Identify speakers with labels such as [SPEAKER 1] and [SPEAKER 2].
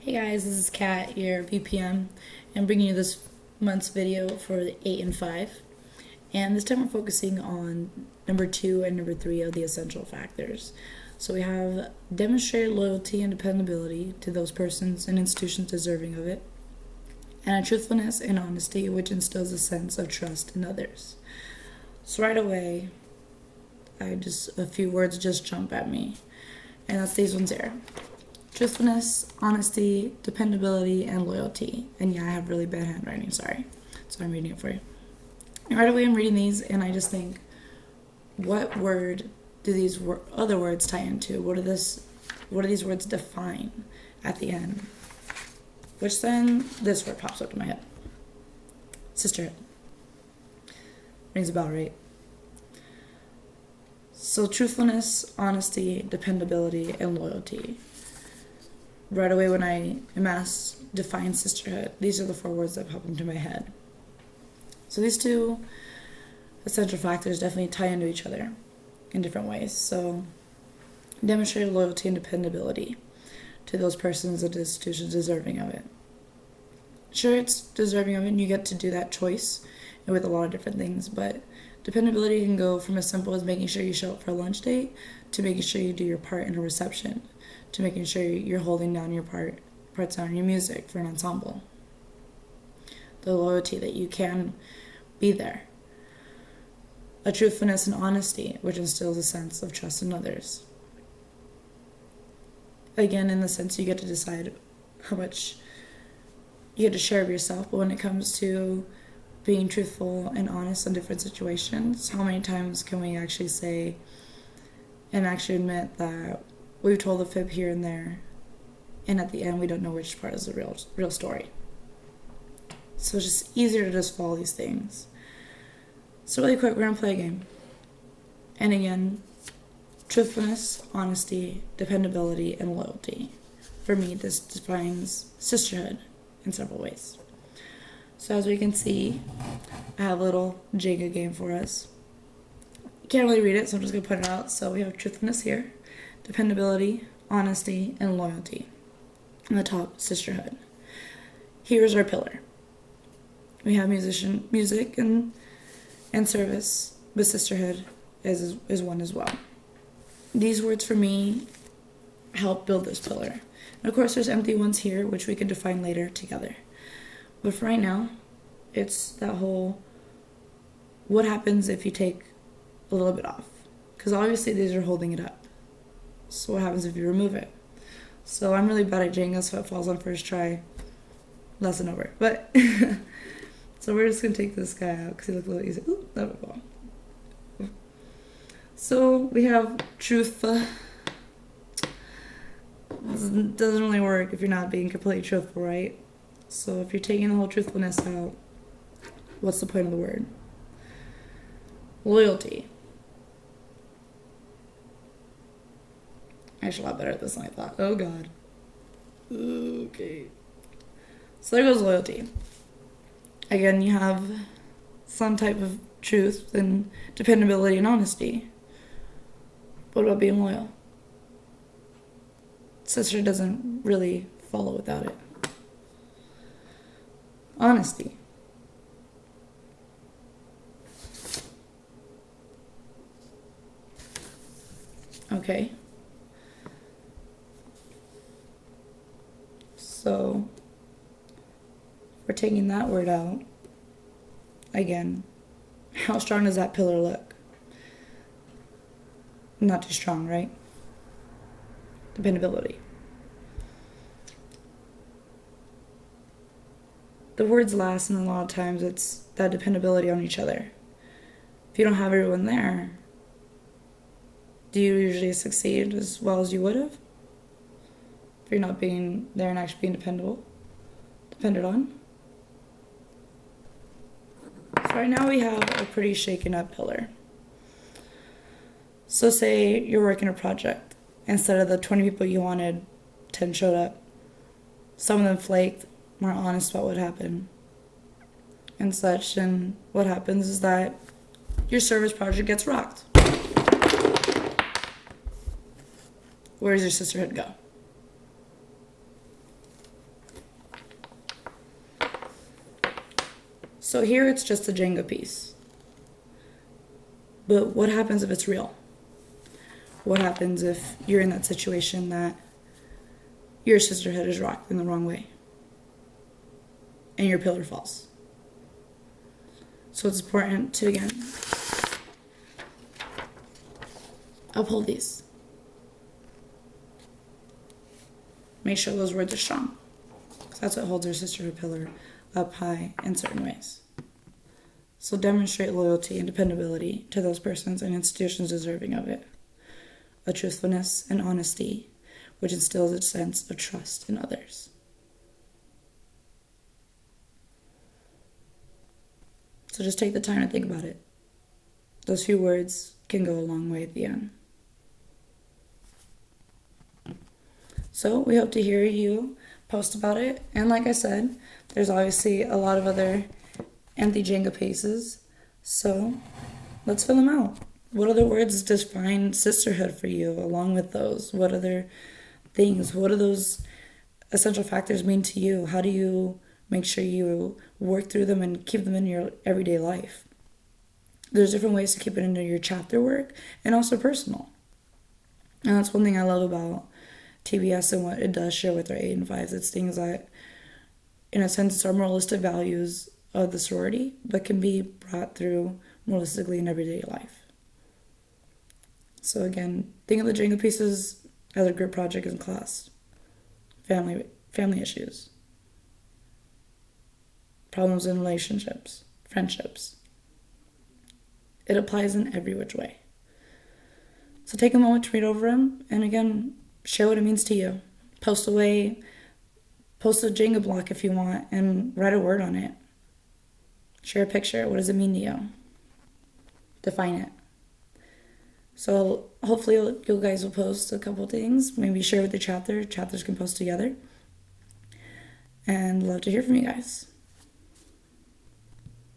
[SPEAKER 1] Hey guys, this is Kat, your VPM, and bringing you this month's video for the 8 and 5. And this time we're focusing on number 2 and number 3 of the essential factors. So we have demonstrated loyalty and dependability to those persons and institutions deserving of it, and a truthfulness and honesty which instills a sense of trust in others. So right away, a few words just jump at me, and that's these ones here. Truthfulness, honesty, dependability, and loyalty. And yeah, I have really bad handwriting, sorry. So I'm reading it for you. And right away I'm reading these and I just think, what word do these other words tie into? What do these words define at the end? Which then this word pops up in my head. Sisterhood. Rings a bell, right? So truthfulness, honesty, dependability, and loyalty. Right away when I am asked define sisterhood, these are the 4 words that pop into my head. So these two essential factors definitely tie into each other in different ways. So demonstrate loyalty and dependability to those persons and institutions deserving of it. Sure, it's deserving of it and you get to do that choice with a lot of different things, but dependability can go from as simple as making sure you show up for a lunch date to making sure you do your part in a reception, to making sure you're holding down your parts on your music for an ensemble. The loyalty that you can be there. A truthfulness and honesty, which instills a sense of trust in others. Again, in the sense you get to decide how much you get to share of yourself, but when it comes to being truthful and honest in different situations, how many times can we actually say and actually admit that we've told a fib here and there, and at the end we don't know which part is the real story. So it's just easier to just follow these things. So really quick, we're going to play a game. And again, truthfulness, honesty, dependability, and loyalty. For me, this defines sisterhood in several ways. So as we can see, I have a little Jenga game for us. You can't really read it, so I'm just going to put it out. So we have truthfulness here, dependability, honesty, and loyalty. And the top, sisterhood. Here's our pillar. We have music and service, but sisterhood is one as well. These words for me help build this pillar. And of course there's empty ones here, which we can define later together. But for right now, it's that whole, what happens if you take a little bit off? Because obviously these are holding it up. So what happens if you remove it? So I'm really bad at Jenga, so it falls on first try. Lesson over. But so we're just gonna take this guy out because he looked a little easy. Ooh, that would fall. So we have truth. Doesn't really work if you're not being completely truthful, right? So if you're taking the whole truthfulness out, what's the point of the word? Loyalty. Actually, a lot better at this than I thought. Oh god. Okay. So there goes loyalty. Again, you have some type of truth and dependability and honesty. What about being loyal? Sister doesn't really follow without it. Honesty. Okay. So we're taking that word out. Again, how strong does that pillar look? Not too strong, right? Dependability. The words last, and a lot of times it's that dependability on each other. If you don't have everyone there, do you usually succeed as well as you would have? If you're not being there and actually being depended on. So right now we have a pretty shaken up pillar. So say you're working a project. Instead of the 20 people you wanted, 10 showed up. Some of them flaked, weren't honest about what happened and such. And what happens is that your service project gets rocked. Where does your sisterhood go? So here it's just a Jenga piece. But what happens if it's real? What happens if you're in that situation that your sisterhood is rocked in the wrong way and your pillar falls? So it's important to, again, uphold these. Make sure those words are strong, because that's what holds our sisterhood pillar up high in certain ways. So demonstrate loyalty and dependability to those persons and institutions deserving of it. A truthfulness and honesty, which instills a sense of trust in others. So just take the time to think about it. Those few words can go a long way at the end. So we hope to hear you post about it. And like I said, there's obviously a lot of other empty Jenga pieces. So let's fill them out. What other words define sisterhood for you along with those? What other things? What do those essential factors mean to you? How do you make sure you work through them and keep them in your everyday life? There's different ways to keep it into your chapter work and also personal. And that's one thing I love about TBS and what it does share with our 8 and 5s. It's things that, in a sense, it's our moralistic values of the sorority, but can be brought through moralistically in everyday life. So again, think of the Jenga pieces as a group project in class. Family issues. Problems in relationships. Friendships. It applies in every which way. So take a moment to read over them, and again, share what it means to you. Post a Jenga block if you want, and write a word on it. Share a picture. What does it mean to you? Define it. So hopefully you guys will post a couple things. Maybe share with the chapter. Chapters can post together. And love to hear from you guys.